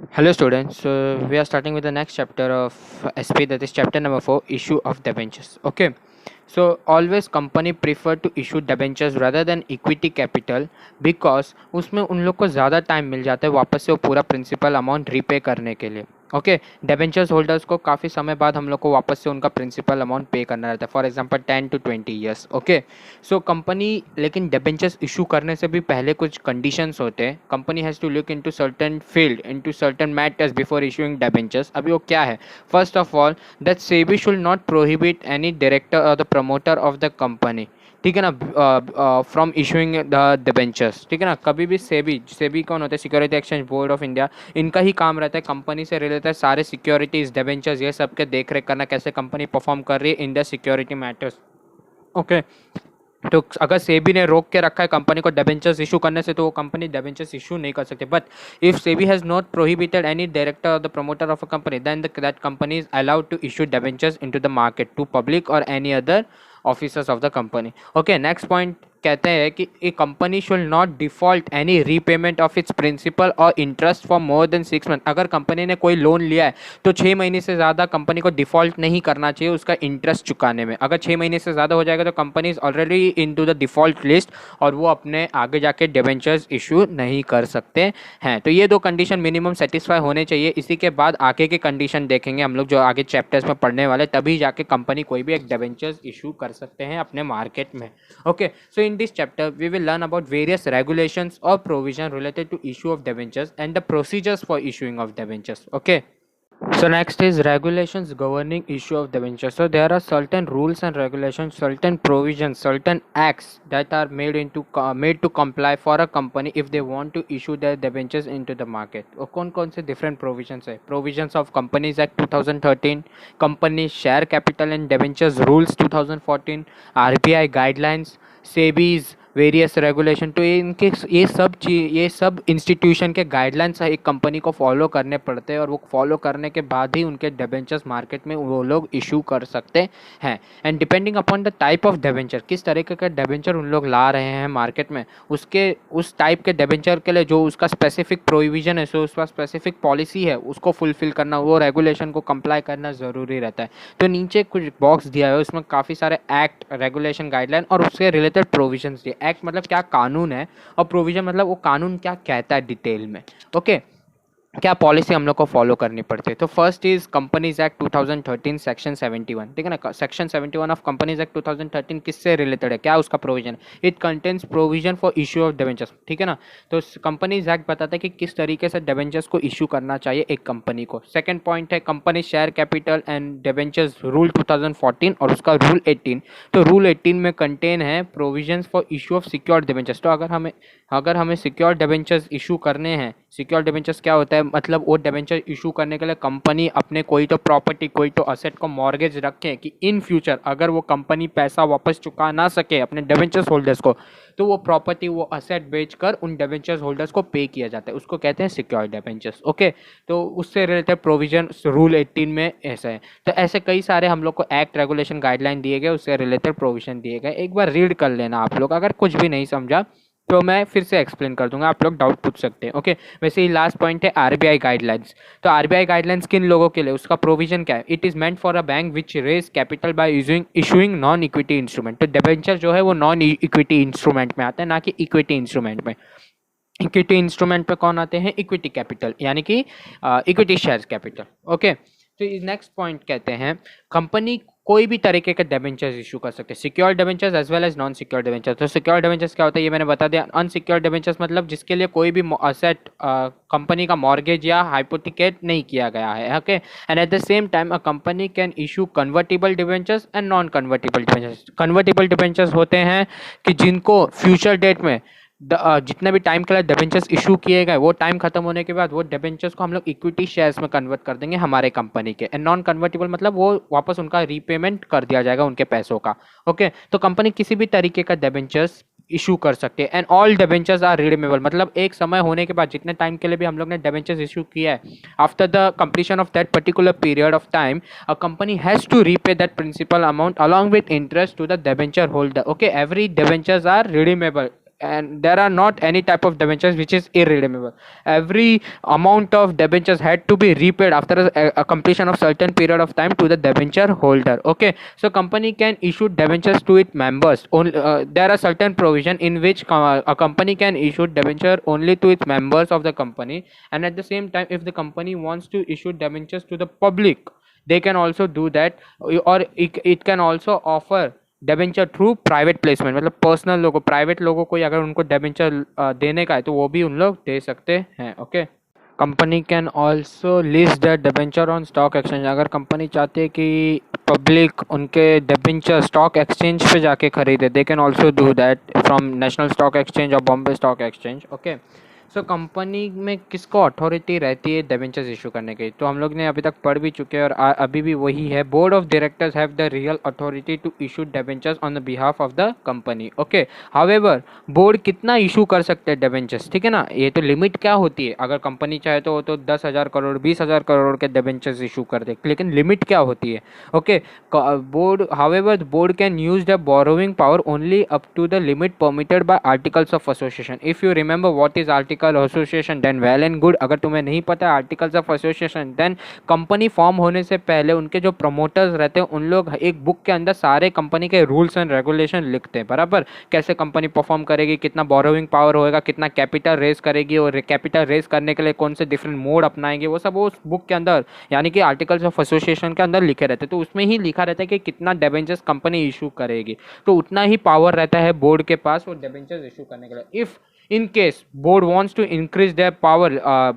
Hello students, so we are starting with the next chapter of SP, that is chapter number 4, issue of debentures. Okay, so always company prefer to issue debentures rather than equity capital because उसमें उन लोग को ज़्यादा time मिल जाता है वापस से वो पूरा प्रिंसिपल अमाउंट रीपे करने के लिए. ओके, डेबेंचर्स होल्डर्स को काफ़ी समय बाद हम लोग को वापस से उनका प्रिंसिपल अमाउंट पे करना रहता है, for example 10 to 20 years. Okay, so company लेकिन डेबेंचर्स इशू करने से भी पहले कुछ कंडीशंस होते हैं. Company has to look into certain field, into certain matters before issuing debentures. अभी वो क्या है? First of all, that SEBI should not prohibit any director और the promoter of the company, ठीक है ना, फ्रॉम इशूइंग द डिबेंचर्स. ठीक है ना, कभी भी सेबी सेबी कौन होता है? Security exchange board of India. इनका ही काम रहता है कंपनी से रिलेटेड सारे सिक्योरिटीज, डिबेंचर्स, ये सब के देख रेख करना, कैसे कंपनी परफॉर्म कर रही है in the security matters. Okay, तो अगर सेबी ने रोक के रखा है कंपनी को डिबेंचर्स इशू करने से, तो वो कंपनी डिबेंचर्स इशू नहीं कर सकती. But if SEBI has not prohibited any director और the promoter of a company, then that company is allowed to issue debentures into the market to public और any other officers of the company. Okay, next point कहते हैं कि a company should not default any repayment of its principal और interest for more than 6 month. अगर company ने कोई loan लिया है तो 6 महीने से ज़्यादा कंपनी को डिफॉल्ट नहीं करना चाहिए उसका इंटरेस्ट चुकाने में. अगर 6 महीने से ज़्यादा हो जाएगा तो company is already into the default list और वो अपने आगे जाके डिबेंचर्स इशू नहीं कर सकते हैं. तो ये दो कंडीशन मिनिमम सेटिस्फाई होने चाहिए. इसी के बाद आगे के कंडीशन देखेंगे हम लोग जो आगे चैप्टर्स में पढ़ने वाले, तभी जाके कंपनी कोई भी एक डिबेंचर्स इशू कर सकते हैं अपने मार्केट में. Okay, so in this chapter we will learn about various regulations or provision related to issue of debentures and the procedures for issuing of debentures. Okay, so next is regulations governing issue of debentures. So there are certain rules and regulations, certain provisions, certain acts that are made to comply for a company if they want to issue their debentures into the market. और कौन-कौन से different provisions है? Provisions of Companies Act 2013, Company Share Capital and Debentures Rules 2014, RBI guidelines, SEBI's various regulation. तो ये सब institution के guidelines एक company को फॉलो करने पड़ते हैं और वो फॉलो करने के बाद ही उनके डिबेंचर्स मार्केट में वो लोग इशू कर सकते हैं. And depending upon the type of debenture, किस तरीके का डिबेंचर उन लोग ला रहे हैं मार्केट में, उसके उस टाइप के डिबेंचर के लिए जो उसका स्पेसिफिक प्रोविजन है, सो उसका स्पेसिफिक पॉलिसी है, उसको फुलफिल करना, वो रेगुलेशन को कंप्लाई करना ज़रूरी रहता है. तो नीचे कुछ बॉक्स दिया है, उसमें काफ़ी सारे एक्ट, रेगुलेशन, गाइडलाइन और उससे रिलेटेड प्रोविजंस दिए. एक्ट मतलब क्या कानून है और प्रोविजन मतलब वो कानून क्या कहता है डिटेल में. ओके, क्या पॉलिसी हम लोग को फॉलो करनी पड़ती है. तो first is companies act 2013 section 71. ठीक है ना, सेक्शन 71 ऑफ कंपनीज एक्ट 2013 किससे रिलेटेड है, क्या उसका provision? It contains provision for issue of debentures. ठीक है ना, तो कंपनीज एक्ट बताता है कि किस तरीके से डिबेंचर्स को इशू करना चाहिए एक कंपनी को. सेकंड पॉइंट है company share capital and debentures rule 2014 और उसका रूल 18. तो रूल 18 में कंटेन है provisions for issue of secured debentures. तो अगर हमें सिक्योर्ड डिबेंचर्स इशू करने हैं, सिक्योर डिबेंचर्स क्या होता है? मतलब वो डिबेंचर इशू करने के लिए कंपनी अपने कोई तो प्रॉपर्टी, कोई तो असेट को मॉर्गेज रखे कि इन फ्यूचर अगर वो कंपनी पैसा वापस चुका ना सके अपने डिबेंचर्स होल्डर्स को, तो वो प्रॉपर्टी, वो असेट बेचकर उन डिबेंचर्स होल्डर्स को पे किया जाता है. उसको कहते हैं सिक्योर डिबेंचर्स. ओके, तो उससे रिलेटेड प्रोविजन रूल 18 में ऐसा है. तो ऐसे कई सारे हम लोग को एक्ट, रेगुलेशन, गाइडलाइन दिए गए, उससे रिलेटेड प्रोविजन दिए गए. एक बार रीड कर लेना आप लोग. अगर कुछ भी नहीं समझा तो मैं फिर से एक्सप्लेन कर दूंगा, आप लोग डाउट पूछ सकते हैं. ओके, वैसे ही लास्ट पॉइंट है आरबीआई गाइडलाइंस. तो आरबीआई गाइडलाइंस किन लोगों के लिए, उसका प्रोविजन क्या है? It is meant for a bank which raise capital by issuing non equity instrument. तो डिबेंचर जो है वो नॉन इक्विटी इंस्ट्रूमेंट में आता है, ना कि इक्विटी इंस्ट्रूमेंट में. इक्विटी इंस्ट्रूमेंट पे कौन आते हैं? इक्विटी कैपिटल, यानी कि इक्विटी शेयर कैपिटल. ओके, तो नेक्स्ट पॉइंट कहते हैं कंपनी कोई भी तरीके के डिबेंचर्स इशू कर सकते हैं, secure debentures as well as non secure debentures. तो सिक्योर डिबेंचर्स क्या होता है ये मैंने बता दिया. अनसिक्योर डिबेंचर्स मतलब जिसके लिए कोई भी असेट कंपनी का मॉर्गेज या हाइपोथिकेट नहीं किया गया है. Okay, and at the same time a company can issue convertible debentures and non convertible debentures. Convertible debentures होते हैं कि जिनको फ्यूचर डेट में जितने भी टाइम के लिए डिबेंचर्स इशू किए गए, वो टाइम खत्म होने के बाद वो डिबेंचर्स को हम लोग इक्विटी शेयर्स में कन्वर्ट कर देंगे हमारे कंपनी के. एंड नॉन कन्वर्टिबल मतलब वो वापस उनका रीपेमेंट कर दिया जाएगा उनके पैसों का. ओके, तो कंपनी किसी भी तरीके का डिबेंचर्स इशू कर सकते हैं. And all debentures are redeemable, मतलब एक समय होने के बाद जितने टाइम के लिए भी हम लोग ने डिबेंचर्स इशू किया है, after the completion of that particular period of time a company has to repay that principal amount along with interest to the debenture holder. Okay, every debentures are redeemable and there are not any type of debentures which is irredeemable. Every amount of debentures had to be repaid after a completion of certain period of time to the debenture holder. Okay, so company can issue debentures to its members only. There are certain provision in which a company can issue debenture only to its members of the company, and at the same time if the company wants to issue debentures to the public, they can also do that, or it can also offer debenture through private placement, मतलब personal लोगों, private लोगों को अगर उनको debenture देने का है तो वो भी उन लोग दे सकते हैं. Okay, company can also list the debenture on stock exchange. अगर कंपनी चाहती है कि पब्लिक उनके डेबेंचर स्टॉक एक्सचेंज पे जाके खरीदे, they can also do that from national stock exchange और Bombay stock exchange. Okay, so company में किसको अथॉरिटी रहती है डेबेंचर्स इशू करने की, तो हम लोग ने अभी तक पढ़ भी चुके हैं और अभी भी वही है. Board of directors have the real authority to issue debentures on the behalf of the company. Okay, however board कितना इशू कर सकते हैं डेबेंचर्स, ठीक है ना, ये तो लिमिट क्या होती है. अगर कंपनी चाहे तो वो तो 10,000 करोड़ 20,000 करोड़ के डेबेंचर्स इशू कर दे, लेकिन लिमिट क्या होती है. Okay, board however board can use the borrowing power only up to the limit permitted by articles of association. If you remember what is article association then well and good. अगर तुम्हें नहीं पता है articles of association, then company form होने से पहले उनके जो प्रमोटर्स रहते हैं उन लोग एक बुक के अंदर सारे कंपनी के रूल्स एंड रेगुलेशन लिखते हैं. बराबर, कैसे कंपनी परफॉर्म करेगी, कितना बोरोइंग पावर होएगा, कितना कैपिटल रेज करेगी और कैपिटल रेज करने के लिए कौन से डिफरेंट मोड अपनाएंगे, वो सब उस बुक के अंदर यानी कि आर्टिकल्स ऑफ एसोसिएशन के अंदर लिखे रहते हैं. तो उसमें ही लिखा रहता है कि कितना डिबेंचर्स कंपनी इशू करेगी, तो उतना ही पावर रहता है बोर्ड के पास वो डिबेंचर्स इशू करने के लिए. If in case board wants to increase their power,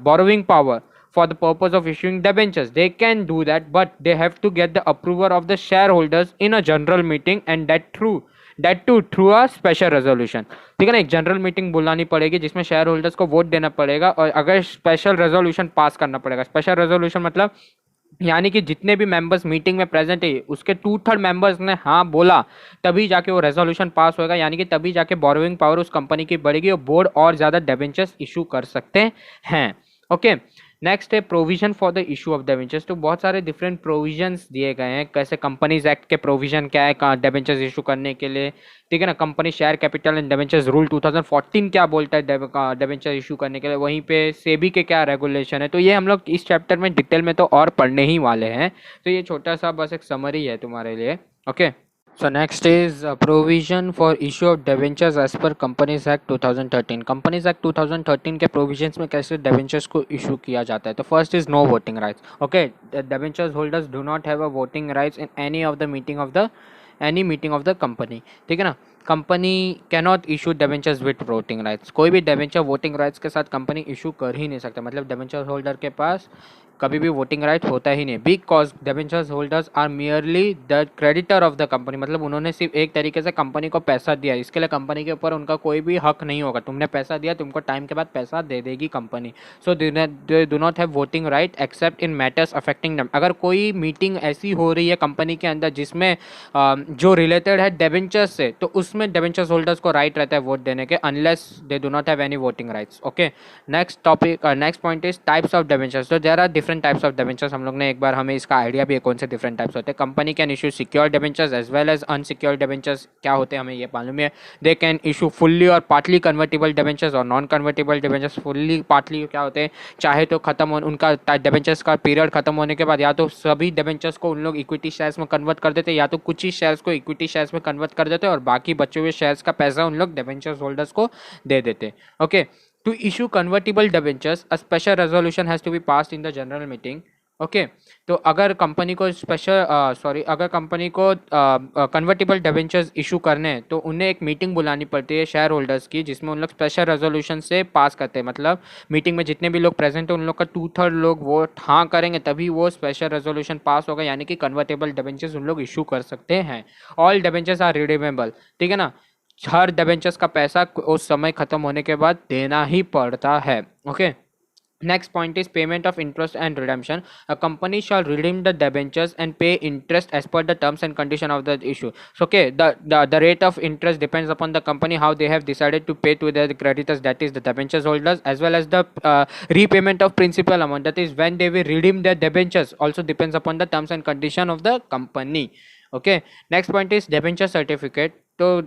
borrowing power for the purpose of issuing debentures, they can do that, but they have to get the approval of the shareholders in a general meeting, and that too through a special resolution. ठीक है ना, एक general meeting बुलानी पड़ेगी जिसमें share holders को vote देना पड़ेगा और अगर स्पेशल रेजोल्यूशन पास करना पड़ेगा. स्पेशल रेजोल्यूशन मतलब यानी कि जितने भी मेंबर्स मीटिंग में प्रेजेंट है उसके 2/3 मेंबर्स ने हाँ बोला तभी जाके वो रेजोल्यूशन पास होगा, यानी कि तभी जाके बोरोइंग पावर उस कंपनी की बढ़ेगी और बोर्ड और ज़्यादा डिबेंचर्स इशू कर सकते हैं. ओके, नेक्स्ट है provision for the issue of debentures. तो बहुत सारे डिफरेंट प्रोविजन्स दिए गए हैं, कैसे कंपनीज एक्ट के प्रोविजन क्या है डिबेंचर्स इशू करने के लिए, ठीक है ना. Company share capital and debentures rule 2014 क्या बोलता है डिबेंचर इशू करने के लिए, वहीं पे सेबी के क्या रेगुलेशन है. तो ये हम लोग इस चैप्टर में डिटेल में तो और पढ़ने ही वाले हैं, तो ये छोटा सा बस एक समरी है तुम्हारे लिए. Okay, so next is provision for issue of debentures as per Companies Act 2013. Companies Act 2013 के provisions में कैसे debentures को issue किया जाता है. तो first is no voting rights. Okay, the debentures holders do not have a voting rights in any meeting of the company. ठीक है ना, company cannot issue debentures with voting rights. कोई भी डिबेंचर वोटिंग राइट्स के साथ company issue कर ही नहीं सकता, मतलब डिबेंचर होल्डर के पास कभी भी वोटिंग राइट होता ही नहीं. Because debentures holders are merely the creditor of the company, मतलब उन्होंने सिर्फ एक तरीके से कंपनी को पैसा दिया, इसके लिए कंपनी के ऊपर उनका कोई भी हक नहीं होगा. तुमने पैसा दिया, तुमको टाइम के बाद पैसा दे देगी company. So they do not have voting right accept in matters affecting them. अगर कोई मीटिंग ऐसी हो रही है कंपनी के अंदर जिसमें जो रिलेटेड है डिबेंचर्स से, तो उसमें डिबेंचर्स होल्डर्स को राइट रहता है वोट देने के, unless they do not have any voting rights. Okay, next topic, next point is types of debentures. तो there are different types of debentures. हम लोग ने एक बार, हमें इसका आइडिया भी है कौन से डिफरेंट टाइप्स होते हैं. Company can issue secure debentures as well as unsecure debentures. क्या होते हैं हमें ये मालूम है. दे कैन इशू फुल्ली और पार्टली कन्वर्टेबल डिबेंचर्स और non convertible debentures. Fully partly क्या होते हैं, चाहे तो खत्म हो उनका डिबेंचर्स का पीरियड खत्म होने के बाद या तो सभी डिबेंचर्स को उन लोग इक्विटी शेयर्स में कन्वर्ट कर देते, या तो कुछ ही शेयर्स को इक्विटी शेयर्स में कन्वर्ट कर देते और बाकी बचे हुए शेयर्स का पैसा उन लोग डिबेंचर्स होल्डर्स को दे देते. Okay, to issue convertible debentures a special resolution has to be passed in the general meeting. Okay, तो अगर कंपनी को अगर कंपनी को कन्वर्टेबल डिबेंचर्स इशू करने हैं तो उन्हें एक मीटिंग बुलानी पड़ती है शेयर होल्डर्स की, जिसमें उन लोग स्पेशल रेजोल्यूशन से पास करते हैं. मतलब मीटिंग में जितने भी लोग प्रेजेंट हैं उन लोग का 2/3 लोग वोट हाँ करेंगे तभी वो स्पेशल रेजोल्यूशन पास होगा, यानी कि कन्वर्टेबल डिबेंचर्स उन लोग इशू कर सकते हैं. All debentures are redeemable. ठीक है ना, हर डिबेंचर्स का पैसा उस समय खत्म होने के बाद देना ही पड़ता है. Okay, next point is payment of interest and redemption. A company shall redeem the debentures and pay interest as per the terms and condition of the issue. So okay, the rate of interest depends upon the company how they have decided to pay to their creditors, that is the debentures holders, as well as the repayment of principal amount, that is when they will redeem their debentures, also depends upon the terms and condition of the company. Okay, next point is debenture certificate. तो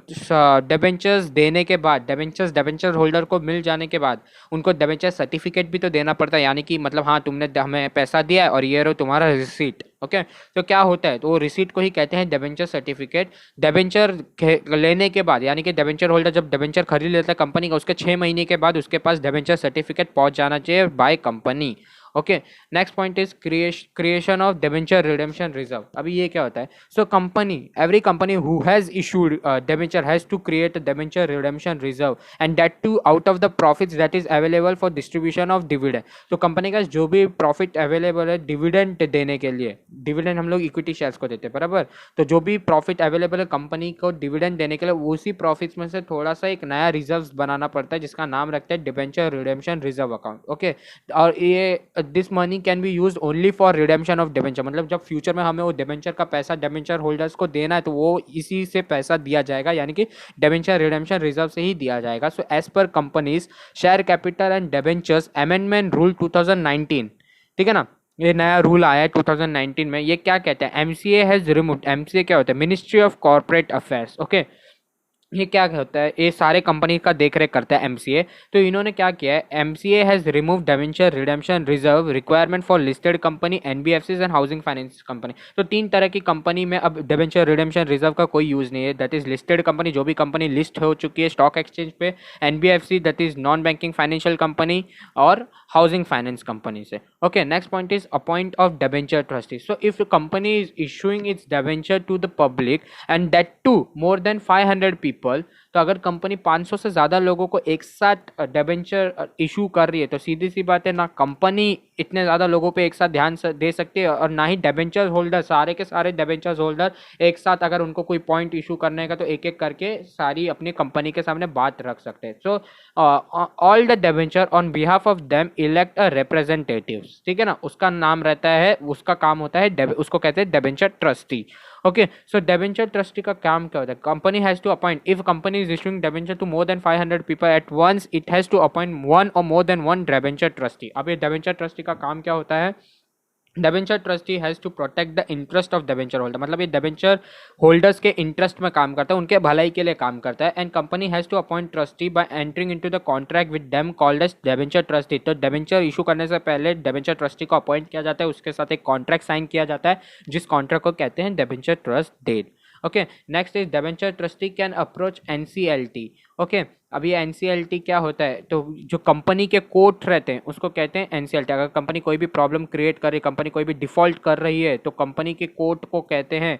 debentures देने के बाद, debenture holder को मिल जाने के बाद उनको debenture certificate भी तो देना पड़ता है, यानी कि मतलब हाँ तुमने हमें पैसा दिया है और ये रहो तुम्हारा रिसीट। ओके, तो क्या होता है, तो वो रिसीट को ही कहते हैं डिबेंचर सर्टिफिकेट। डिबेंचर लेने के बाद, यानी कि डिबेंचर होल्डर जब डिबेंचर खरीद लेता है कंपनी का, उसके 6 महीने के बाद उसके पास डिबेंचर सर्टिफिकेट पहुंच जाना चाहिए by company. Okay, next point is creation of debenture redemption reserve. अभी ये क्या होता है, so company, every company who has issued debenture has to create a debenture redemption reserve and that to out of the profits that is available for distribution of dividend. तो company का जो भी profit available है dividend देने के लिए, dividend हम लोग इक्विटी शेयर्स को देते हैं बराबर, तो जो भी प्रॉफिट अवेलेबल है कंपनी को डिविडेंड देने के लिए, उसी प्रॉफिट्स में से थोड़ा सा एक नया रिजर्व बनाना पड़ता है जिसका नाम रखते हैं debenture redemption reserve account. Okay, और ये this money can be use only for redemption of debenture, मतलब जब फ्यूचर में हमें वो डिबेंचर का पैसा डिबेंचर होल्डर्स को देना है तो वो इसी से पैसा दिया जाएगा, यानी कि डिबेंचर रिडेम्पशन रिजर्व से ही दिया जाएगा। So as per companies share capital and debentures amendment rule 2019, ठीक है ना, ये नया रूल आया है 2019 में। ये क्या कहते हैं, एमसीए हैज रिमूव्ड, एमसीए क्या होता है, ministry of corporate affairs. Okay, ये क्या होता है, ये सारे कंपनी का देख रेख करता है एमसीए। तो इन्होंने क्या किया है, MCA has remove debenture redemption reserve requirement for listed company, NBFCs and housing finance company. तो 3 तरह की कंपनी में अब डिबेंचर रिडेम्पशन रिजर्व का कोई यूज नहीं है, दैट इज लिस्टेड कंपनी, जो भी कंपनी लिस्ट हो चुकी है स्टॉक एक्सचेंज पे, NBFC that is non banking financial company, और हाउसिंग फाइनेंस कंपनी से। Okay, next point is appoint of debenture trustee. So if company is issuing its debenture to the public and that too more than 500 people, तो अगर company 500 से ज़्यादा लोगों को एक साथ डिबेंचर इशू कर रही है तो सीधी सी बात है, ना कंपनी इतने ज़्यादा लोगों पे एक साथ ध्यान दे सकती है, और ना ही डिबेंचर होल्डर, सारे के सारे डिबेंचर होल्डर एक साथ अगर उनको कोई पॉइंट इशू करने का तो एक एक करके सारी अपनी कंपनी के सामने बात रख सकते हैं। So all the debenture on behalf of them elect a representatives, ठीक है ना, उसका नाम रहता है, उसका काम होता है, उसको कहते हैं debenture trustee. Okay, so debenture trustee का काम क्या होता है, company has to appoint, if company is issuing debenture to more than 500 people at once, it has to appoint one और more than one debenture trustee. अब ये debenture trustee का काम क्या होता है, debenture trustee has to protect the interest of debenture holder, मतलब ये डिबेंचर होल्डर्स के इंटरेस्ट में काम करता है, उनके भलाई के लिए काम करता है। And company has to appoint trustee by entering into the contract with them called as debenture trustee. तो डिबेंचर इशू करने से पहले डिबेंचर ट्रस्टी को अपॉइंट किया जाता है, उसके साथ एक कॉन्ट्रैक्ट साइन किया जाता है जिस कॉन्ट्रैक्ट को कहते हैं debenture trust deed. Okay, next is debenture trustee can approach NCLT. ओके, अब ये एनसीएलटी क्या होता है, तो जो कंपनी के कोर्ट रहते हैं उसको कहते हैं एनसीएलटी। अगर कंपनी कोई भी प्रॉब्लम क्रिएट कर रही, कंपनी कोई भी डिफॉल्ट कर रही है तो कंपनी के कोर्ट को कहते हैं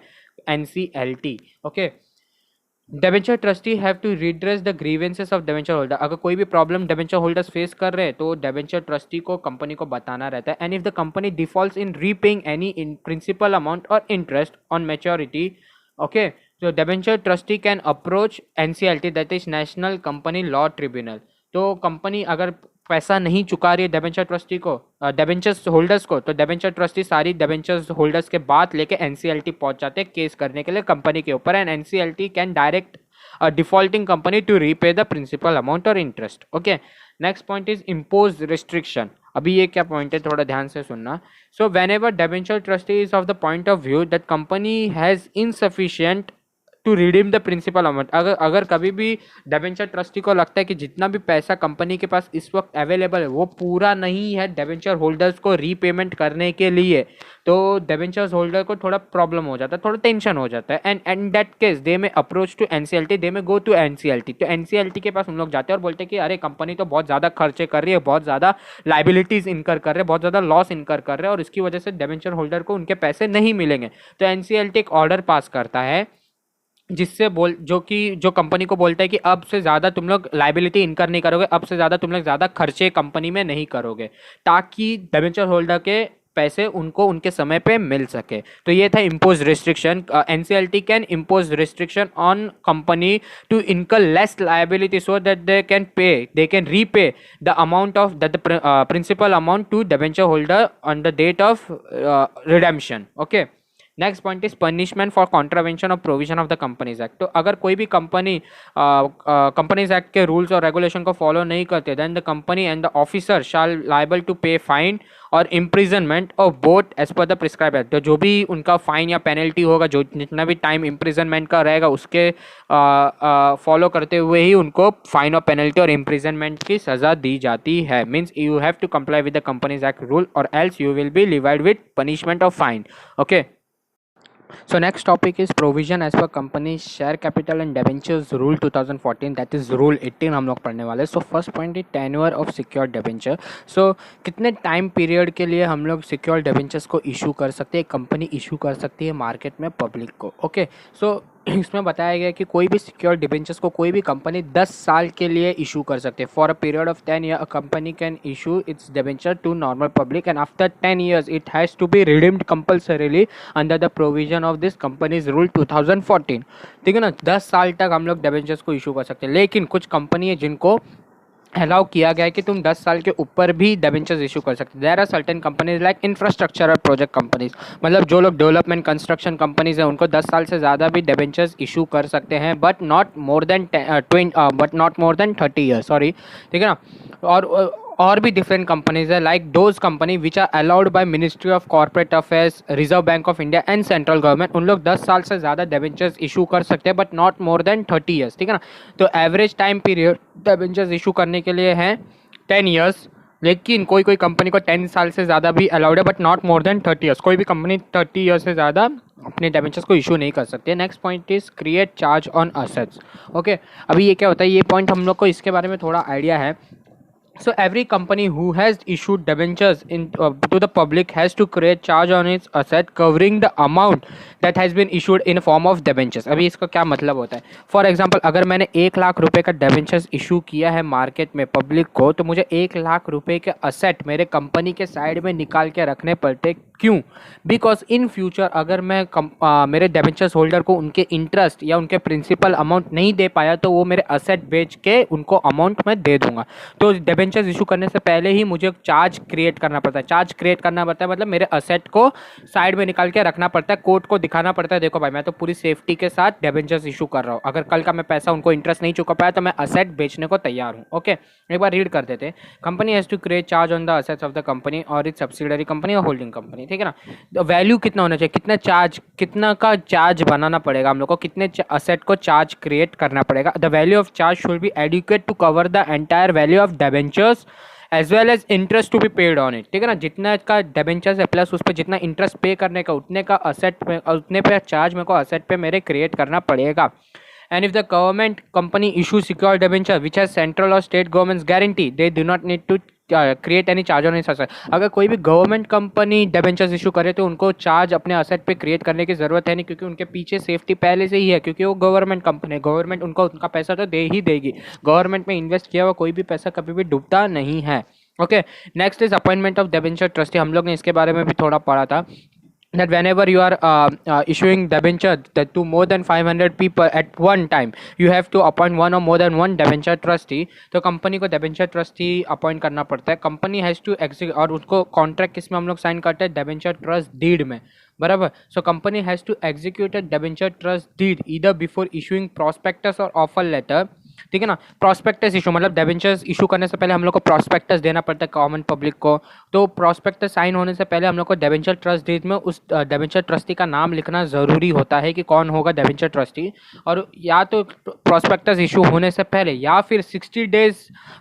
NCLT. Okay, debenture trustee have to redress the grievances of debenture holder, अगर कोई भी प्रॉब्लम डिबेंचर होल्डर्स फेस कर रहे हैं तो डिबेंचर ट्रस्टी को कंपनी को बताना रहता है। And if the company defaults in repaying any in principal amount और interest on maturity, okay, so debenture trustee can approach NCLT, that is National Company Law Tribunal। तो कंपनी अगर पैसा नहीं चुका रही है डिबेंचर ट्रस्टी को, डिबेंचर्स होल्डर्स को, तो डिबेंचर ट्रस्टी सारी डिबेंचर्स होल्डर्स के बात लेके एनसीएलटी पहुंच जाते हैं केस करने के लिए कंपनी के ऊपर। And NCLT can direct a defaulting company to repay the principal amount or interest। okay, next point is impose restriction। अभी ये क्या पॉइंट है, थोड़ा ध्यान से सुनना। So whenever debenture trustee is of the point of view that company has insufficient to redeem the principal amount, अगर कभी भी डिबेंचर ट्रस्टी को लगता है कि जितना भी पैसा कंपनी के पास इस वक्त अवेलेबल है वो पूरा नहीं है डिबेंचर होल्डर्स को रीपेमेंट करने के लिए, तो डिबेंचर्स होल्डर को थोड़ा प्रॉब्लम हो जाता है, थोड़ा टेंशन हो जाता है। एंड इन दैट केस दे में अप्रोच टू एनसीएलटी, दे में गो टू एनसीएलटी। तो एनसीएलटी के पास हम लोग जाते हैं और बोलते हैं कि अरे कंपनी तो बहुत ज़्यादा खर्चे कर रही है, बहुत ज़्यादा लाइबिलिटीज इनकर कर रहे हैं, बहुत ज़्यादा लॉस इनकर कर रहे हैं और इसकी वजह से डिबेंचर होल्डर को उनके पैसे नहीं मिलेंगे। तो एनसीएलटी एक ऑर्डर पास करता है जिससे जो कंपनी को बोलता है कि अब से ज़्यादा तुम लोग लाइबिलिटी इनकर नहीं करोगे, अब से ज़्यादा तुम लोग ज़्यादा खर्चे कंपनी में नहीं करोगे, ताकि डिबेंचर होल्डर के पैसे उनको उनके समय पे मिल सके। तो ये था impose restriction. NCLT can impose restriction on company to incur less liability so that they can repay the amount of the principal amount to debenture holder on the date of redemption. Okay, next point is punishment for contravention of provision of the companies act. तो अगर कोई भी company companies act के rules और regulation को follow नहीं करते, then the company and the officer shall liable to pay fine और imprisonment of both as per the prescribe act. तो जो भी उनका फाइन या पेनल्टी होगा, जो जितना भी टाइम इम्प्रिजनमेंट का रहेगा, उसके फॉलो करते हुए ही उनको फाइन और पेनल्टी और इम्प्रिजनमेंट की सज़ा दी जाती है। Means you have to comply with the companies act rule और else you will be levied with punishment of fine. Okay, so next topic is provision as per company share capital and debentures rule 2014, that is rule 18 हम लोग पढ़ने वाले। so first point is tenure of secured debenture। so कितने time period के लिए हम लोग secure debentures को इशू कर सकते हैं, कंपनी इशू कर सकती है मार्केट में पब्लिक को। ओके, सो इसमें बताया गया कि कोई भी सिक्योर डिबेंचर्स को कोई भी कंपनी 10 साल के लिए इशू कर सकते हैं। For a period of 10 year a company can issue its debenture to normal public and after 10 years it has to be redeemed compulsorily under the provision of this companies rule 2014। ठीक है ना, 10 साल तक हम लोग डिबेंचर्स को issue कर सकते हैं। लेकिन कुछ कंपनी है जिनको अलाउ किया गया है कि तुम 10 साल के ऊपर भी डिबेंचर्स इशू कर सकते हैं। There are certain companies like infrastructure और प्रोजेक्ट कंपनीज, मतलब जो लोग डेवलपमेंट कंस्ट्रक्शन कंपनीज हैं उनको 10 साल से ज़्यादा भी डिबेंचर्स इशू कर सकते हैं, but not more than 30 years, sorry. ठीक है ना, और भी डिफरेंट कंपनीज है like those company which are allowed by ministry of corporate affairs, reserve bank of India and central government. उन लोग 10 साल से ज़्यादा डिबेंचर्स इशू कर सकते हैं, but not more than 30 years. ठीक है ना, तो average time period debentures issue करने के लिए है 10 ईयर्स, लेकिन कोई कोई कंपनी को 10 साल से ज़्यादा भी अलाउड है, but not more than 30 years. कोई भी कंपनी 30 ईयर्स से ज़्यादा अपने डिबेंचर्स को इशू नहीं कर सकते। Next point is create charge on assets. Okay, अभी ये क्या होता है, ये पॉइंट हम लोग को इसके बारे में थोड़ा आइडिया है। So every company who has issued debentures to the public has to create charge on its asset covering the amount that has been issued in form of debentures। अभी इसका क्या मतलब होता है, फॉर एग्जांपल अगर मैंने 1 लाख रुपए का debentures इशू किया है मार्केट में पब्लिक को, तो मुझे 1 लाख रुपए के असेट मेरे कंपनी के साइड में निकाल के रखने पड़ते। क्यों? बिकॉज इन फ्यूचर अगर मैं मेरे डिबेंचर्स होल्डर को उनके इंटरेस्ट या उनके प्रिंसिपल अमाउंट नहीं दे पाया, तो वो मेरे असेट बेच के उनको अमाउंट मैं दे दूंगा। तो डिबेंचर्स इशू करने से पहले ही मुझे चार्ज क्रिएट करना पड़ता है। चार्ज क्रिएट करना पड़ता है मतलब मेरे असेट को साइड में निकाल के रखना पड़ता है, कोर्ट को दिखाना पड़ता है, देखो भाई मैं तो पूरी सेफ्टी के साथ डिबेंचर्स इशू कर रहा हूँ, अगर कल का मैं पैसा उनको इंटरेस्ट नहीं चुका पाया तो मैं असेट बेचने को तैयार हूँ। ओके, एक बार रीड कर देते हैं। Company has to create charge on the assets of the company और इट्स सब्सिडरी कंपनी और होल्डिंग कंपनी। ठीक है ना, वैल्यू कितना होना चाहिए, कितना का चार्ज बनाना पड़ेगा हम लोग को, कितने असेट को चार्ज क्रिएट करना पड़ेगा। The value of charge should be adequate to cover the entire value of debentures as well as interest to be paid on it. ठीक है ना, जितना का डिबेंचर्स है प्लस उस पर जितना इंटरेस्ट पे करने का उतने का असेट पे, उतने पे चार्ज मेरे को असेट पे मेरे क्रिएट करना पड़ेगा। And if the government company issue secured debenture which has central or state government's guarantee, they do not need to create any charge on its asset। अगर कोई भी गवर्नमेंट कंपनी डिबेंचर्स इशू करे तो उनको charge अपने asset पे create करने की ज़रूरत है नहीं, क्योंकि उनके पीछे सेफ्टी पहले से ही है, क्योंकि वो गवर्नमेंट कंपनी है। गवर्नमेंट उनको उनका पैसा तो दे ही देगी। गवर्नमेंट में इन्वेस्ट किया हुआ कोई भी पैसा कभी भी डूबता नहीं है। Okay, next is appointment of debenture trustee. हम लोग ने इसके बारे में भी थोड़ा पढ़ा था that whenever you are issuing debenture that to more than 500 people at one time, you have to appoint one or more than one debenture trustee। तो कंपनी को debenture trustee अपॉइंट करना पड़ता है। कंपनी हैज़ टू एग्जीक्यूट, और उसको contract किस में हम लोग साइन करते हैं, debenture trust deed में, बराबर। So company has to execute a debenture trust deed either before issuing prospectus or offer letter। ठीक है ना, प्रॉस्पेक्टस इशू मतलब डिबेंचर्स इशू करने से पहले हम लोग को प्रॉस्पेक्टस देना पड़ता है कॉमन पब्लिक को। तो प्रॉस्पेक्टस साइन होने से पहले हम लोग को डिबेंचर ट्रस्ट डीड में उस डिबेंचर ट्रस्टी का नाम लिखना ज़रूरी होता है कि कौन होगा डिबेंचर ट्रस्टी। और या तो प्रॉस्पेक्टस इशू होने से पहले या फिर 60 days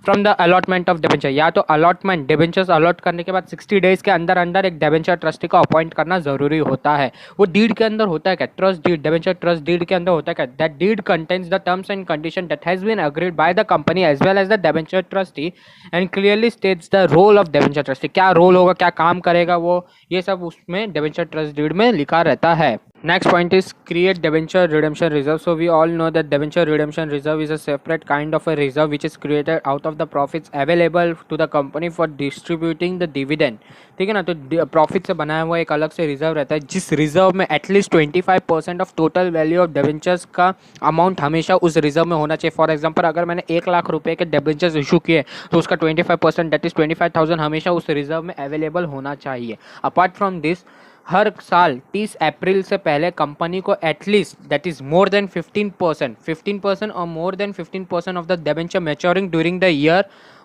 from the allotment of debenture, या तो अलॉटमेंट डिबेंचर्स अलॉट करने के बाद 60 डेज के अंदर अंदर एक डिबेंचर ट्रस्टी को अपॉइंट करना ज़रूरी होता है। वो डीड के अंदर होता है क्या, trust deed, debenture trust deed के अंदर होता है क्या, that deed contains the terms and condition that has been agreed by the company as well as the debenture trustee and clearly states the role of debenture trustee। क्या role होगा, क्या काम करेगा वो, ये सब उसमें debenture trust deed में लिखा रहता है। Next point is create debenture redemption reserve। So we all know that debenture redemption reserve is a separate kind of a reserve which is created out of the profits available to the company for distributing the dividend। ठीक है ना, तो profit से बनाया हुआ एक अलग से रिजर्व रहता है, जिस रिजर्व में at least 25% of total value of debentures का अमाउंट हमेशा उस रिजर्व में होना चाहिए। फॉर एग्जांपल अगर मैंने 1 लाख रुपए के डिबेंचर्स इशू किए तो उसका 25% दैट इज 25,000 हमेशा उस रिजर्व में अवेलेबल होना चाहिए। अपार्ट फ्रॉम दिस हर साल 30 अप्रैल से पहले कंपनी को at least that is more than 15% और more then 15% of the debenture maturing during the year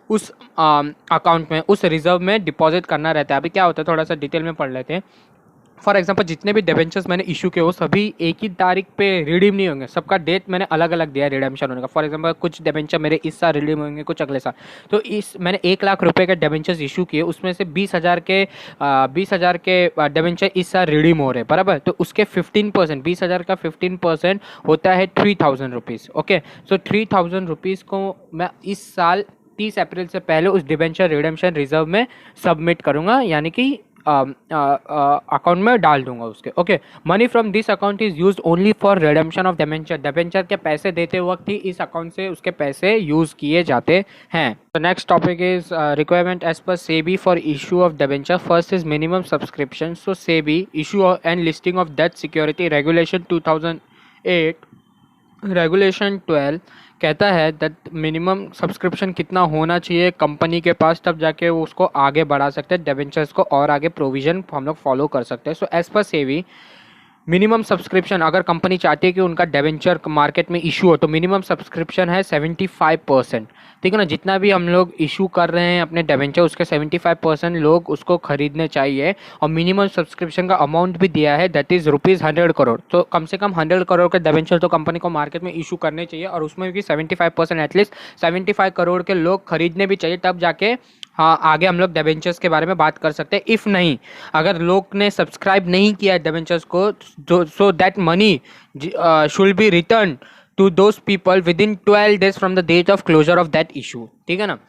उस अकाउंट में, उस रिजर्व में डिपॉजिट करना रहता है। अभी क्या होता है, थोड़ा सा डिटेल में पढ़ लेते हैं। फॉर एग्जाम्पल जितने भी डिबेंचर्स मैंने इशू किए वो सभी एक ही तारीख पे रिडीम नहीं होंगे, सबका डेट मैंने अलग अलग दिया है रिडेम्पशन होने का। फॉर एग्जाम्पल कुछ डिबेंचर मेरे इस साल रिडीम होंगे, कुछ अगले साल। तो इस मैंने 1 लाख रुपए के डिबेंचर्स इशू किए, उसमें से 20,000 के डिबेंचर इस साल रिडीम हो रहे हैं, बराबर। तो उसके 15%, 20,000 का 15% होता है 3,000 रुपीज़। ओके, सो 3,000 रुपीज़ को मैं इस साल 30 अप्रैल से पहले उस डिबेंचर रिडेम्पशन रिजर्व में सबमिट करूंगा, यानी कि अकाउंट में डाल दूंगा उसके। Okay, money from this account is use only for redemption of debenture. Debenture के पैसे देते वक्त ही इस अकाउंट से उसके पैसे यूज किए जाते हैं। तो next topic is requirement as per SEBI for issue of debenture. First is minimum subscription. So SEBI issue and listing of debt security regulation 2008 regulation 12 कहता है दैट मिनिमम सब्सक्रिप्शन कितना होना चाहिए कंपनी के पास, तब जाके वो उसको आगे बढ़ा सकते हैं, डिबेंचर्स को और आगे प्रोविजन हम लोग फॉलो कर सकते हैं। So as per SEBI minimum subscription, अगर कंपनी चाहती है कि उनका डिबेंचर मार्केट में इशू हो तो मिनिमम सब्सक्रिप्शन है 75%। ठीक है ना, जितना भी हम लोग इशू कर रहे हैं अपने डिबेंचर उसके 75% लोग उसको खरीदने चाहिए। और मिनिमम सब्सक्रिप्शन का अमाउंट भी दिया है दैट इज ₹100 करोड़। तो कम से कम 100 करोड़ के डिबेंचर तो कंपनी को मार्केट में इशू करने चाहिए, और उसमें भी 75% एटलीस्ट 75 करोड़ के लोग खरीदने भी चाहिए, तब जाके हाँ आगे हम लोग डिबेंचर्स के बारे में बात कर सकते हैं। इफ़ नहीं, अगर लोग ने सब्सक्राइब नहीं किया है डिबेंचर्स को, so that money should be return to those people within 12 days from the date of closure of that issue. ठीक है ना।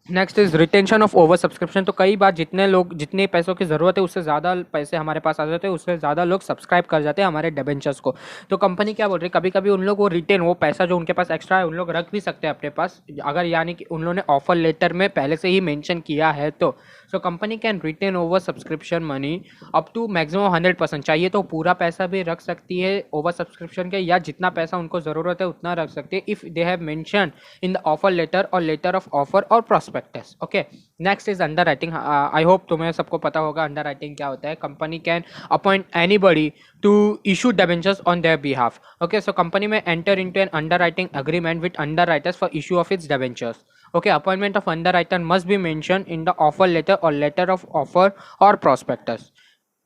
Next is retention of over subscription. तो कई बार जितने पैसों की ज़रूरत है उससे ज़्यादा पैसे हमारे पास आ जाते हैं, उससे ज़्यादा लोग सब्सक्राइब कर जाते हैं हमारे डिबेंचर्स को। तो कंपनी क्या बोल रही है, कभी कभी उन लोग वो पैसा जो उनके पास एक्स्ट्रा है उन लोग रख भी सकते हैं अपने पास, अगर यानी कि उन्होंने ऑफर लेटर में पहले से ही मेंशन किया है तो। So company can retain over subscription money up to maximum 100%। चाहिए तो पूरा पैसा भी रख सकती है ओवर सब्सक्रिप्शन के, या जितना पैसा उनको ज़रूरत है उतना रख सकती है, if they have mention in the offer letter और लेटर ऑफ ऑफर और prospectus. Okay, next is underwriting. I hope तुम्हें सबको पता होगा अंडर राइटिंग क्या होता है। Company can appoint anybody to issue debentures on their behalf. Okay, so company may enter into an underwriting agreement with underwriters for issue of its debentures. Okay, appointment of underwriter must be mentioned in the offer letter or letter of offer or prospectus.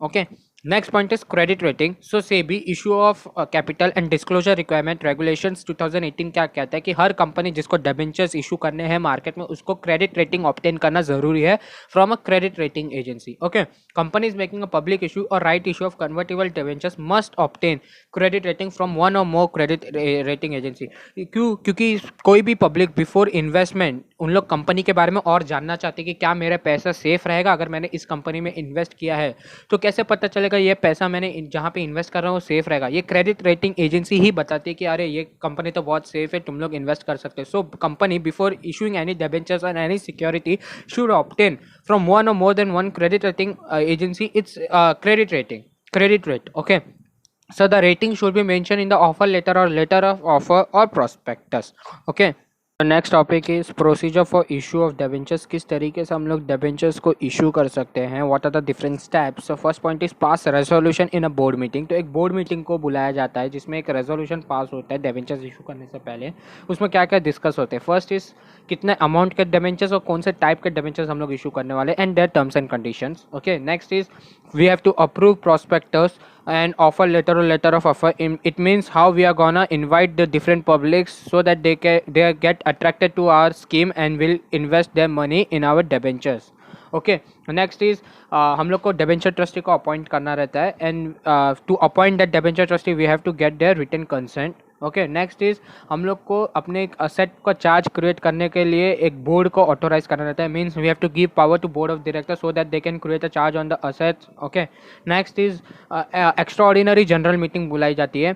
Okay, next point is credit rating. So SEBI issue of capital and disclosure requirement regulations 2018 क्या कहता है कि हर company जिसको debentures issue करने हैं market में उसको credit rating obtain करना जरूरी है from a credit rating agency. Okay, company is making a public issue और right issue of convertible debentures must obtain credit rating from one और मोर क्रेडिट रेटिंग एजेंसी। क्योंकि कोई भी पब्लिक बिफोर इन्वेस्टमेंट उन लोग कंपनी के बारे में और जानना चाहते हैं कि क्या मेरा पैसा सेफ रहेगा अगर मैंने इस कंपनी में इन्वेस्ट किया है, तो कैसे पता चलेगा ये पैसा मैंने जहाँ पे इन्वेस्ट कर रहा हूँ सेफ रहेगा। ये क्रेडिट रेटिंग एजेंसी ही बताती है कि अरे ये कंपनी तो बहुत सेफ है, तुम लोग इन्वेस्ट कर सकते हो। So company before issuing any debentures and any security should obtain from one और more than one credit rating agency its credit rate. Okay, so the rating should be mentioned in the offer letter or letter of offer or prospectus. Okay, next topic is procedure for issue of debentures. किस तरीके से हम लोग debentures को issue कर सकते हैं, what are the different steps. First point is pass resolution in a board meeting. तो एक बोर्ड मीटिंग को बुलाया जाता है जिसमें एक रेजोल्यूशन पास होता है डिबेंचर्स इशू करने से पहले। उसमें क्या क्या डिस्कस होते हैं, फर्स्ट इज कितने अमाउंट के डिबेंचर्स और कौन से टाइप के डिबेंचर्स हम लोग इशू करने वाले and their terms and conditions. Okay, next is we have to approve prospectus and offer letter or letter of offer. It means how we are gonna invite the different publics so that they get attracted to our scheme and will invest their money in our debentures. Okay, next is हम लोग को debenture trustee को appoint करना रहता है and to appoint that debenture trustee we have to get their written consent. Okay, next is हम लोग को अपने एक असेट का चार्ज क्रिएट करने के लिए एक बोर्ड को ऑथोराइज करना रहता है। Means we have to give power to board of director so that they can create a charge on the assets. Okay, next is extra ordinary general meeting बुलाई जाती है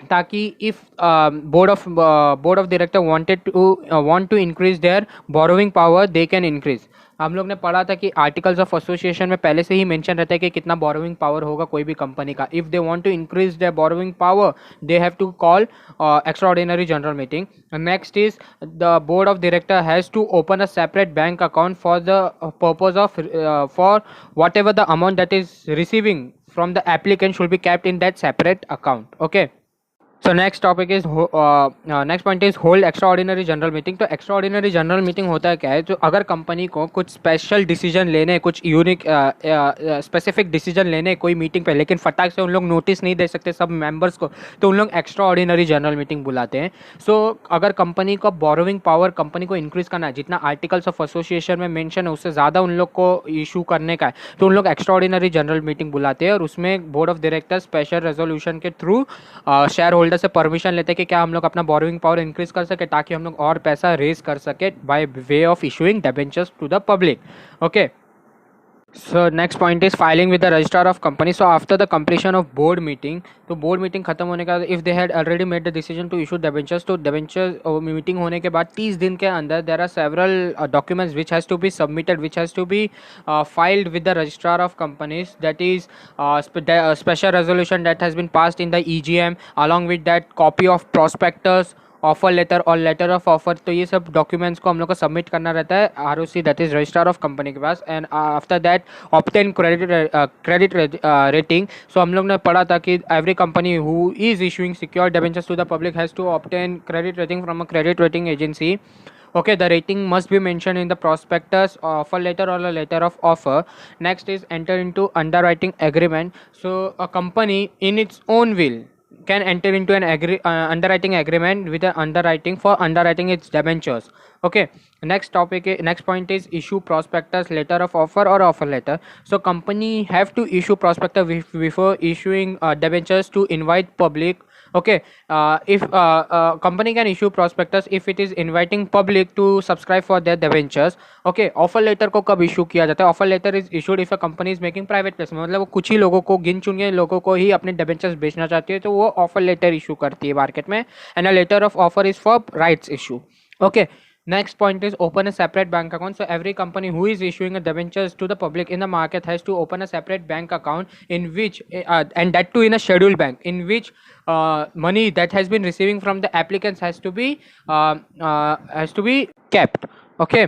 ताकि if board of director want to increase their borrowing power they can increase. हम लोग ने पढ़ा था कि आर्टिकल्स ऑफ एसोसिएशन में पहले से ही मेंशन रहता है कि कितना बोरोइंग पावर होगा कोई भी कंपनी का. If they want to increase their borrowing power they have to call extraordinary general meeting. Next is the board of director has to open a separate bank account for the purpose of for whatever the amount that is receiving from the applicant should be kept in that separate account. Okay. So next topic is next point is hold extraordinary general meeting. तो extraordinary general meeting होता है क्या है, जो अगर company को कुछ special decision लेने, कुछ यूनिक स्पेसिफिक डिसीजन लेने कोई मीटिंग पे, लेकिन फटाक से उन लोग नोटिस नहीं दे सकते सब मेंबर्स को, तो उन लोग एक्स्ट्रा ऑर्डिनरी जनरल मीटिंग बुलाते हैं. सो अगर कंपनी को बोरोइंग पावर कंपनी को इंक्रीज करना है, जितना आर्टिकल्स ऑफ एसोसिएशन में मेंशन है उससे ज़्यादा उन लोग को इशू करने का है, तो उन लोग एक्स्ट्रा ऑर्डिनरी जनरल मीटिंग बुलाते हैं. और उसमें board of director special resolution के थ्रू शेयर होल्डर से परमिशन लेते हैं कि क्या हम लोग अपना बोरोइंग पावर इंक्रीज कर सके ताकि हम लोग और पैसा रेज कर सके by way of issuing debentures to the public. Okay. So next point is filing with the registrar of company. So after the completion of board meeting, तो board meeting खत्म होने का, if they had already made the decision to issue debentures, तो debentures meeting होने के बाद 30 दिन के अंदर there are several documents which has to be submitted, which has to be filed with the registrar of companies. That is special resolution that has been passed in the EGM, along with that copy of prospectus, offer letter और letter of offer. तो ये सब documents को हम लोग को submit करना रहता है ROC, that is registrar of company के पास. And after that obtain credit rating. So हम लोग ने पढ़ा था कि every company who is issuing secure debentures to the public has to obtain credit rating from a credit rating agency. Okay, the rating must be mentioned in the prospectus, offer letter or a letter of offer. Next is enter into underwriting agreement. So a company in its own will can enter into an underwriting agreement with an underwriting for underwriting its debentures. Okay. Next point is issue prospectus, letter of offer or offer letter. So company have to issue prospectus before issuing debentures to invite public. Okay. If company can issue prospectus if it is inviting public to subscribe for their debentures. Okay. Offer letter को कब issue किया जाता है? Offer letter is issued if a company is making private placement. मतलब वो कुछ ही लोगों को, गिन चुने लोगों को ही अपने debentures बेचना चाहती है, तो वो offer letter issue करती है मार्केट में. And a letter of offer is for rights issue. Okay. Next point is open a separate bank account. So every company who is issuing a debentures to the public in the market has to open a separate bank account in which and that too in a scheduled bank, in which money that has been receiving from the applicants has to be kept. Okay.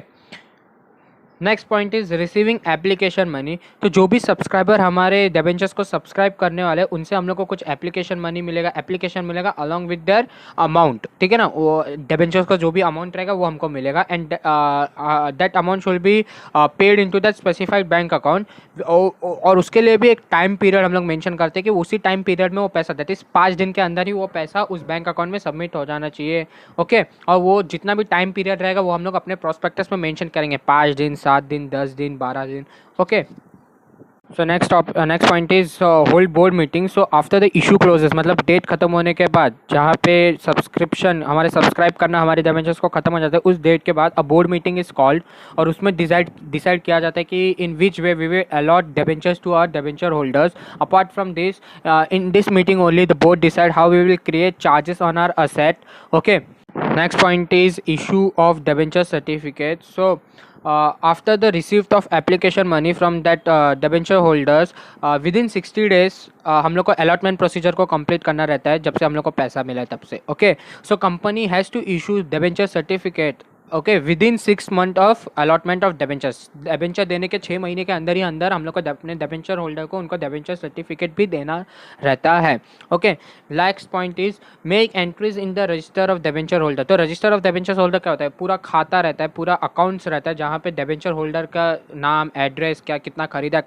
Next point is receiving application money. तो जो भी subscriber हमारे debentures को subscribe करने वाले हैं उनसे हम लोग को कुछ एप्लीकेशन मनी मिलेगा, एप्लीकेशन मिलेगा अलॉन्ग विद देयर अमाउंट. ठीक है ना, वो डिबेंचर्स का जो भी अमाउंट रहेगा वो हमको मिलेगा. And that amount should be paid into that specified bank account. और उसके लिए भी एक टाइम पीरियड हम लोग मेंशन करते हैं कि उसी टाइम पीरियड में वो पैसा, दैट इज 5 दिन के अंदर ही वो पैसा उस बैंक अकाउंट में सबमिट हो जाना चाहिए. ओके. और वो जितना भी टाइम पीरियड रहेगा वो हम लोग अपने प्रोस्पेक्टस में मेंशन करेंगे, 5 दिन, 7 दिन, 10 दिन, 12 दिन. Okay. So next point is hold board meeting. So after the issue closes, मतलब डेट खत्म होने के बाद, जहाँ पे सब्सक्रिप्शन हमारे सब्सक्राइब करना हमारे डिबेंचर्स को खत्म हो जाता है, उस डेट के बाद a board meeting is called. और उसमें डिसाइड किया जाता है कि in which way we will allot debentures to our debenture holders. Apart from this, in this meeting only the board decide how we will create charges on our asset. Okay. Next point is issue of debenture certificate. So after the receipt of application money from that debenture holders, within 60 days हम लोग को allotment procedure को complete करना रहता है, जब से हम लोग को पैसा मिला है तब से. Okay. So company has to issue debenture certificate. Okay. With in 6 month of allotment of debentures. Debenture देने के 6 महीने के अंदर ही अंदर हम लोग को अपने डिबेंचर होल्डर को उनको डिबेंचर सर्टिफिकेट भी देना रहता है. Okay. Next point is make entries in the register of debenture holder. तो रजिस्टर ऑफ डिबेंचर होल्डर क्या होता है? पूरा खाता रहता है, पूरा अकाउंट्स रहता है, जहाँ पे डिबेंचर होल्डर का नाम, एड्रेस, क्या कितना खरीदा,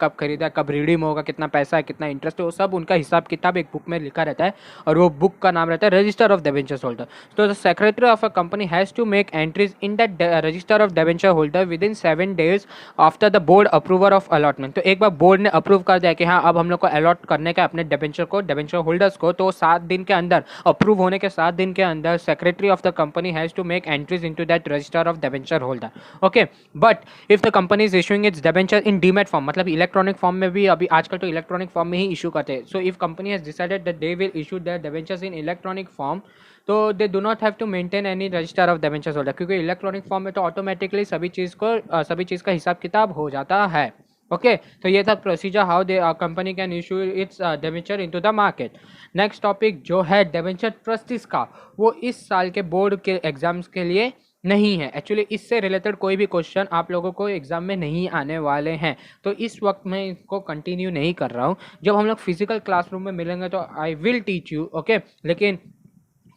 कब रिडीम होगा, कितना पैसा है, कितना इंटरेस्ट है, वो सब उनका हिसाब किताब एक बुक में लिखा रहता है. और वो बुक का नाम रहता है रजिस्टर ऑफ डिबेंचर होल्डर. तो the secretary of a company has to make entries in that register of debenture holder within 7 days after the board approval of allotment. तो एक बार बोर्ड ने अप्रूव कर दिया कि हाँ अब हम लोग को अलॉट करने का अपने डिबेंचर को, डिबेंचर होल्डर्स को, तो 7 दिन के अंदर, अप्रूव होने के 7 दिन के अंदर secretary of the company has to make entries into that register of debenture holder. Okay. But if the company is issuing its debenture in demat form, मतलब इलेक्ट्रॉनिक फॉर्म में भी अभी आजकल तो इलेक्ट्रॉनिक फॉर्म में ही इशू करते हैं. So if company has decided that they will issue their debentures in electronic form, तो they do not have to maintain any register of debentures holder, क्योंकि इलेक्ट्रॉनिक फॉर्म में तो ऑटोमेटिकली सभी चीज़ का हिसाब किताब हो जाता है। ओके, तो ये था procedure how they company can issue its debenture into the market. Next topic जो है डिबेंचर ट्रस्टीज का, वो इस साल के बोर्ड के एग्जाम्स के लिए नहीं है। एक्चुअली इससे रिलेटेड कोई भी क्वेश्चन आप लोगों को एग्जाम में नहीं आने वाले हैं, तो इस वक्त मैं इसको कंटिन्यू नहीं कर रहा हूँ। जब हम लोग फिजिकल क्लासरूम में मिलेंगे तो I will teach you, okay. लेकिन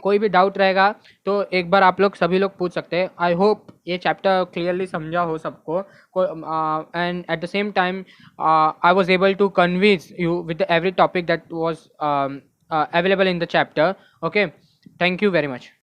कोई भी डाउट रहेगा तो एक बार आप लोग सभी लोग पूछ सकते हैं। आई होप ये चैप्टर क्लियरली समझा हो सबको, and at the same time I was able to convince you with every topic that was available in the chapter. Okay, thank you very much.